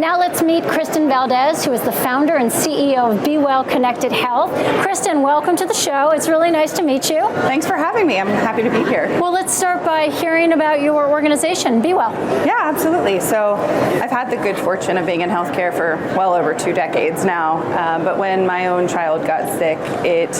Now let's meet Kristen Valdes, who is the founder and CEO of b.well Connected Health. Kristen, welcome to the show. It's really nice to meet you. Thanks for having me. I'm happy to be here. Well, let's start by hearing about your organization, b.well. Yeah, absolutely. So I've had the good fortune of being in healthcare for well over 2 decades now. But when my own child got sick, it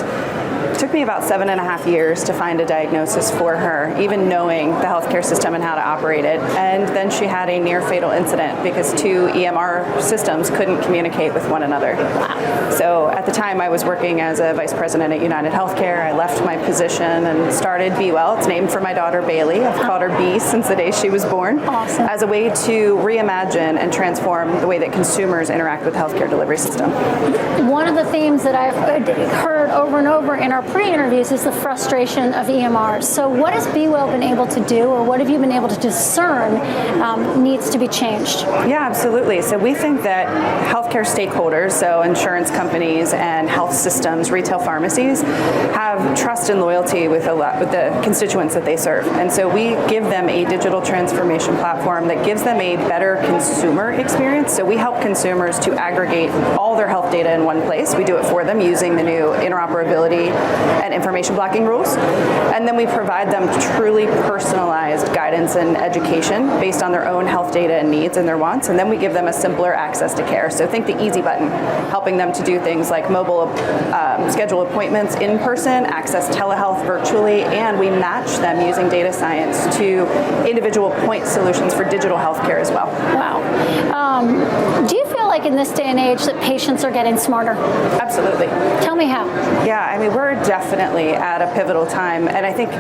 took me about 7.5 years to find a diagnosis for her, even knowing the healthcare system and how to operate it. And then she had a near fatal incident because 2 EMR systems couldn't communicate with one another. Wow. So at the time I was working as a vice president at United Healthcare. I left my position and started b.well. It's named for my daughter Bailey. I've called her B since the day she was born. Awesome. As a way to reimagine and transform the way that consumers interact with the healthcare delivery system. One of the themes that I've heard over and over in our pre-interviews is the frustration of EMRs. So what has b.well been able to do, or what have you been able to discern needs to be changed? Yeah, absolutely. So we think that healthcare stakeholders, so insurance companies and health systems, retail pharmacies, have trust and loyalty with the constituents that they serve. And so we give them a digital transformation platform that gives them a better consumer experience. So we help consumers to aggregate all their health data in one place. We do it for them using the new interoperability and information blocking rules. And then we provide them truly personalized guidance and education based on their own health data and needs and their wants. And then we give them a simpler access to care. So think the easy button, helping them to do things like mobile schedule appointments in person, access telehealth virtually, and we match them using data science to individual point solutions for digital healthcare as well. Wow. Do you feel like in this day and age that patients are getting smarter? Absolutely. Tell me how. Yeah, I mean, we're definitely at a pivotal time, and I think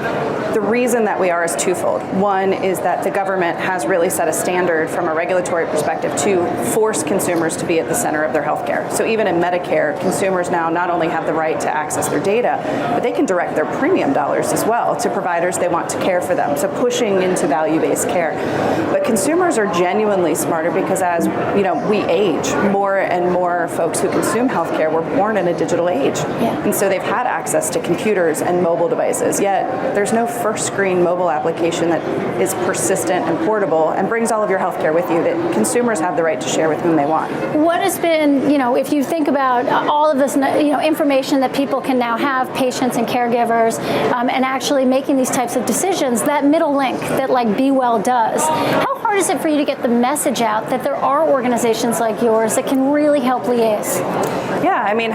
the reason that we are is twofold. One is that the government has really set a standard from a regulatory perspective to force consumers to be at the center of their healthcare. So even in Medicare, consumers now not only have the right to access their data, but they can direct their premium dollars as well to providers they want to care for them. So pushing into value-based care. But consumers are genuinely smarter because as we age, more and more folks who consume healthcare were born in a digital age. Yeah. And so they've had access to computers and mobile devices, yet there's no first screen mobile application that is persistent and portable and brings all of your healthcare with you that consumers have the right to share with whom they want. What has been, if you think about all of this, information that people can now have, patients and caregivers, and actually making these types of decisions, that middle link that like b.well does, how hard is it for you to get the message out that there are organizations like yours that can really help liaise? Yeah, I mean,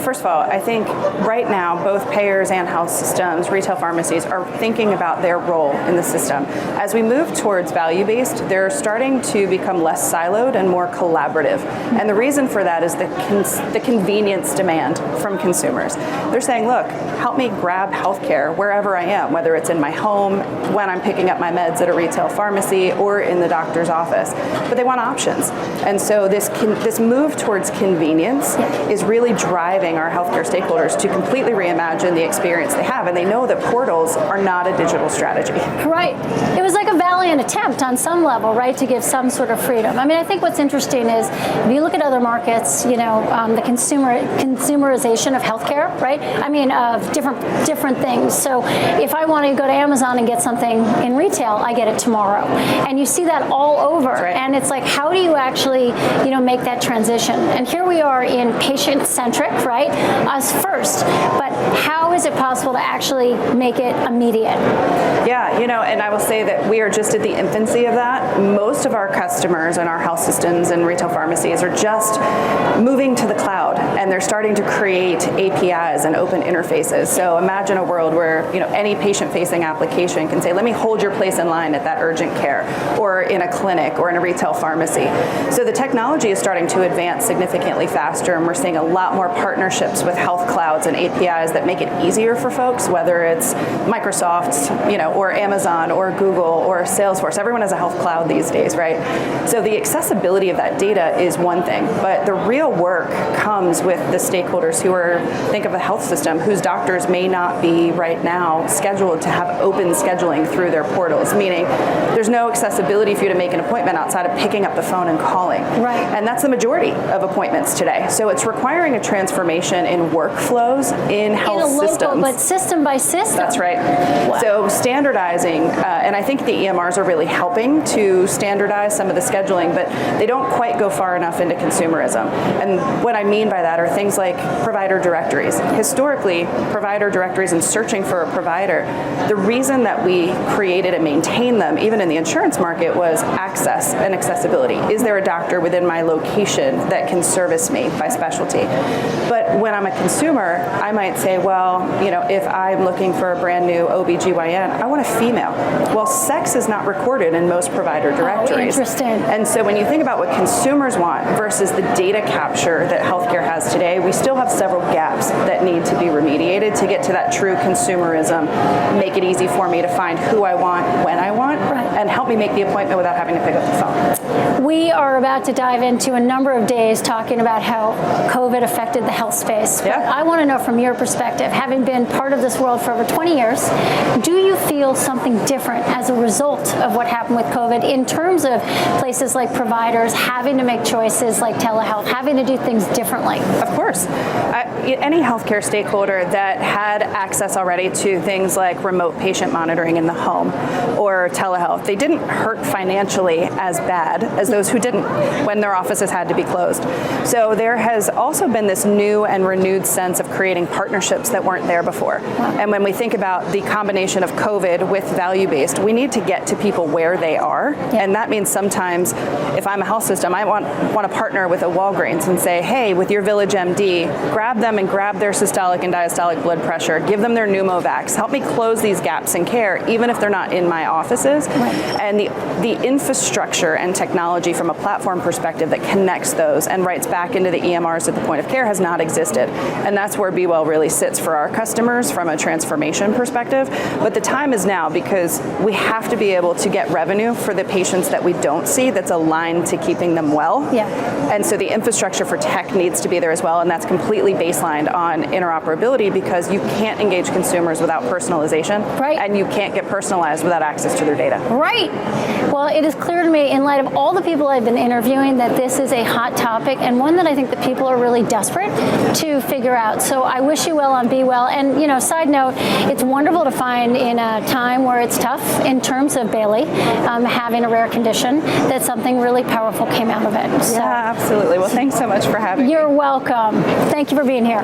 first of all, I think right now, both payers and health systems, retail pharmacies are thinking about their role in the system. As we move towards value-based, they're starting to become less siloed and more collaborative. And the reason for that is the convenience demand from consumers. They're saying, look, help me grab healthcare wherever I am, whether it's in my home, when I'm picking up my meds at a retail pharmacy, or in the doctor's office. But they want options. And so this move towards convenience is really driving our healthcare stakeholders to completely reimagine the experience they have. And they know that portals are not a digital strategy. Right. It was like a valiant attempt on some level, right, to give some sort of freedom. I mean, I think what's interesting is if you look at other markets, the consumerization of healthcare, right? I mean, of different things. So if I want to go to Amazon and get something in retail, I get it tomorrow. And you see that all over. Right. And it's like, how do you actually, make that transition? And here we are in patient-centric, right? Us first. But how is it possible to actually make it immediate? Yeah, and I will say that we are just at the infancy of that. Most of our customers in our health systems and retail pharmacies are just moving to the cloud, and they're starting to create APIs and open interfaces. So imagine a world where, any patient-facing application can say, let me hold your place in line at that urgent care, or in a clinic, or in a retail pharmacy. So the technology is starting to advance significantly faster, and we're seeing a lot more partnerships with health clouds and APIs that make it easier for folks, whether it's Microsoft, or Amazon, or Google, or Salesforce. Everyone has a health cloud these days, right? So the accessibility of that data is one thing, but the real work comes with the stakeholders who think of a health system whose doctors may not be right now scheduled to have open scheduling through their portals, meaning there's no accessibility ability for you to make an appointment outside of picking up the phone and calling. Right. And that's the majority of appointments today. So it's requiring a transformation in workflows in health systems. But system by system. That's right. Wow. So standardizing, and I think the EMRs are really helping to standardize some of the scheduling, but they don't quite go far enough into consumerism. And what I mean by that are things like provider directories. Historically, provider directories and searching for a provider, the reason that we created and maintained them, even in the insurance market, was access and accessibility. Is there a doctor within my location that can service me by specialty? But when I'm a consumer, I might say, well, if I'm looking for a brand new OBGYN, I want a female. Well, sex is not recorded in most provider directories. Oh, interesting. And so when you think about what consumers want versus the data capture that healthcare has today, we still have several gaps that need to be remediated to get to that true consumerism, make it easy for me to find who I want, when I want, and help me make the appointment without having to pick up the phone. We are about to dive into a number of days talking about how COVID affected the health space. Yeah. But I want to know from your perspective, having been part of this world for over 20 years, do you feel something different as a result of what happened with COVID in terms of places like providers having to make choices like telehealth, having to do things differently? Of course. Any healthcare stakeholder that had access already to things like remote patient monitoring in the home or telehealth, they didn't hurt financially as bad as those who didn't when their offices had to be closed. So there has also been this new and renewed sense of creating partnerships that weren't there before. Wow. And when we think about the combination of COVID with value-based, we need to get to people where they are. Yeah. And that means sometimes if I'm a health system, I want to partner with a Walgreens and say, hey, with your Village MD, grab them and grab their systolic and diastolic blood pressure, give them their Pneumovax, help me close these gaps in care, even if they're not in my offices. Right. And the infrastructure and technology from a platform perspective that connects those and writes back into the EMRs at the point of care has not existed. And that's where b.well really sits for our customers from a transformation perspective. But the time is now because we have to be able to get revenue for the patients that we don't see that's aligned to keeping them well. Yeah. And so the infrastructure for tech needs to be there as well, and that's completely baselined on interoperability because you can't engage consumers without personalization. Right. And you can't get personalized without access to their data. Right. Well, it is clear to me in light of all the people I've been interviewing that this is a hot topic and one that I think that people are really desperate to figure out. So I wish you well on b.well. And, side note, it's wonderful to find in a time where it's tough in terms of Bailey, having a rare condition, that something really powerful came out of it. So, yeah, absolutely. Well, thanks so much for having me. You're welcome. Thank you for being here.